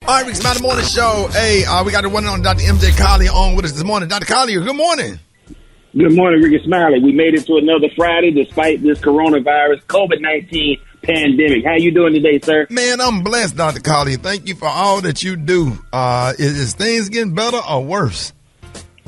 All right, Rick's Smiley Morning Show. Hey, we got the one on Dr. MJ Collier on with us this morning. Dr. Collier, good morning. Good morning, Rickey Smiley. We made it to another Friday despite this coronavirus, COVID-19 pandemic. How you doing today, sir? Man, I'm blessed, Dr. Collier. Thank you for all that you do. Is things getting better or worse?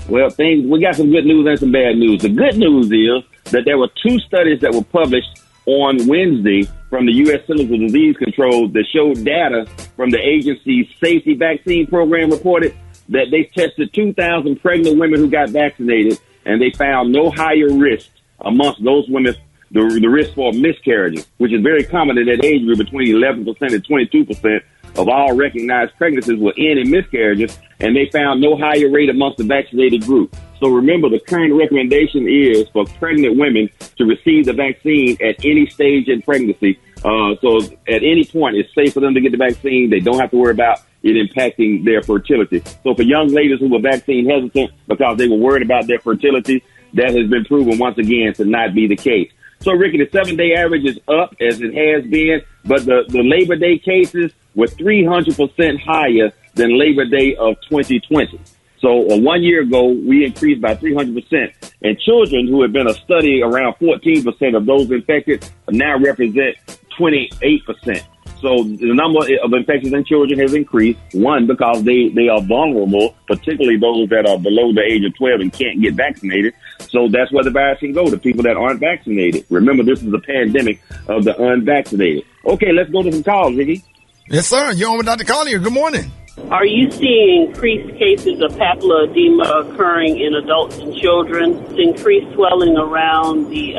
Well, we got some good news and some bad news. The good news is that there were 2 studies that were published on Wednesday from the U.S. Centers for Disease Control that showed data from the agency's safety vaccine program reported that they tested 2,000 pregnant women who got vaccinated, and they found no higher risk amongst those women, the risk for miscarriages, which is very common in that age group. Between 11% and 22% of all recognized pregnancies will end in miscarriages, and they found no higher rate amongst the vaccinated group. So remember, the current recommendation is for pregnant women to receive the vaccine at any stage in pregnancy. So at any point, it's safe for them to get the vaccine. They don't have to worry about it impacting their fertility. So for young ladies who were vaccine hesitant because they were worried about their fertility, that has been proven once again to not be the case. So, Rickey, the 7-day average is up as it has been, but the Labor Day cases were 300% higher than Labor Day of 2020. So 1 year ago, we increased by 300%. And children, who have been a study around 14% of those infected, now represent 28%. So the number of infections in children has increased, one, because they are vulnerable, particularly those that are below the age of 12 and can't get vaccinated. So that's where the virus can go, to people that aren't vaccinated. Remember, this is a pandemic of the unvaccinated. Okay, let's go to some calls, Rickey. Yes, sir. You're on with Dr. Collier. Good morning. Are you seeing increased cases of papilloedema occurring in adults and children? Increased swelling around the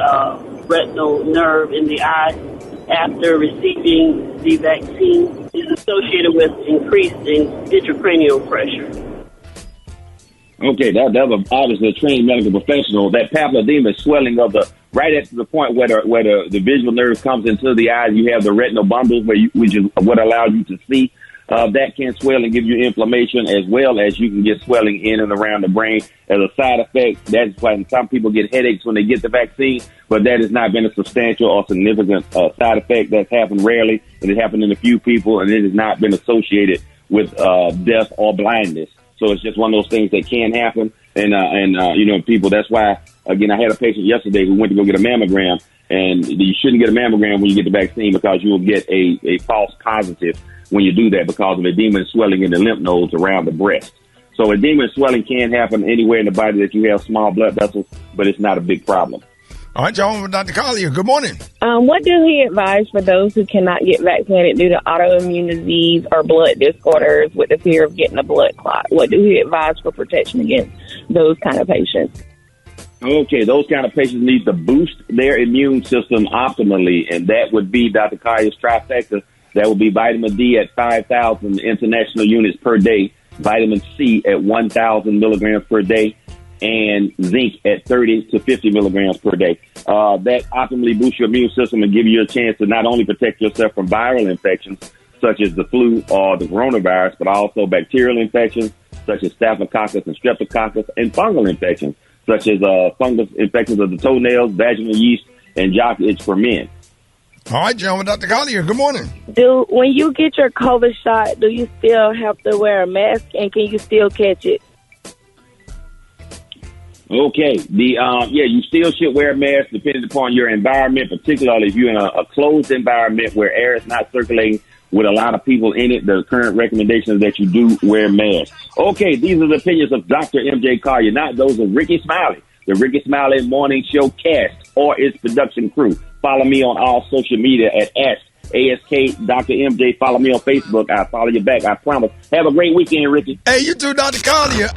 retinal nerve in the eye after receiving the vaccine is associated with increased intracranial pressure. Okay, that was obviously a trained medical professional. That papilloedema is swelling of right at the point where the visual nerve comes into the eye. You have the retinal bundles, which is what allows you to see. That can swell and give you inflammation, as well as you can get swelling in and around the brain as a side effect. That's why some people get headaches when they get the vaccine, but that has not been a substantial or significant side effect. That's happened rarely, and it happened in a few people, and it has not been associated with death or blindness. So it's just one of those things that can happen, and people. That's why, again, I had a patient yesterday who went to go get a mammogram, and you shouldn't get a mammogram when you get the vaccine because you will get a false positive when you do that because of edema and swelling in the lymph nodes around the breast. So edema and swelling can happen anywhere in the body that you have small blood vessels, but it's not a big problem. All right, y'all, with Dr. Collier. Good morning. What does he advise for those who cannot get vaccinated due to autoimmune disease or blood disorders with the fear of getting a blood clot? What do he advise for protection against those kind of patients? Okay, those kind of patients need to boost their immune system optimally, and that would be Dr. Collier's trifecta. That would be vitamin D at 5,000 international units per day, vitamin C at 1,000 milligrams per day, and zinc at 30 to 50 milligrams per day. That optimally boosts your immune system and give you a chance to not only protect yourself from viral infections, such as the flu or the coronavirus, but also bacterial infections, such as staphylococcus and streptococcus, and fungal infections, such as fungus infections of the toenails, vaginal yeast, and jock itch for men. All right, gentlemen, Dr. Collier, good morning. When you get your COVID shot, do you still have to wear a mask, and can you still catch it? Okay, you still should wear a mask depending upon your environment, particularly if you're in a closed environment where air is not circulating with a lot of people in it. The current recommendation is that you do wear masks. Okay, these are the opinions of Dr. MJ Collier, not those of Rickey Smiley, the Rickey Smiley Morning Show cast, or its production crew. Follow me on all social media at ASK Dr. MJ. Follow me on Facebook. I'll follow you back, I promise. Have a great weekend, Rickey. Hey, you too, Dr. Collier.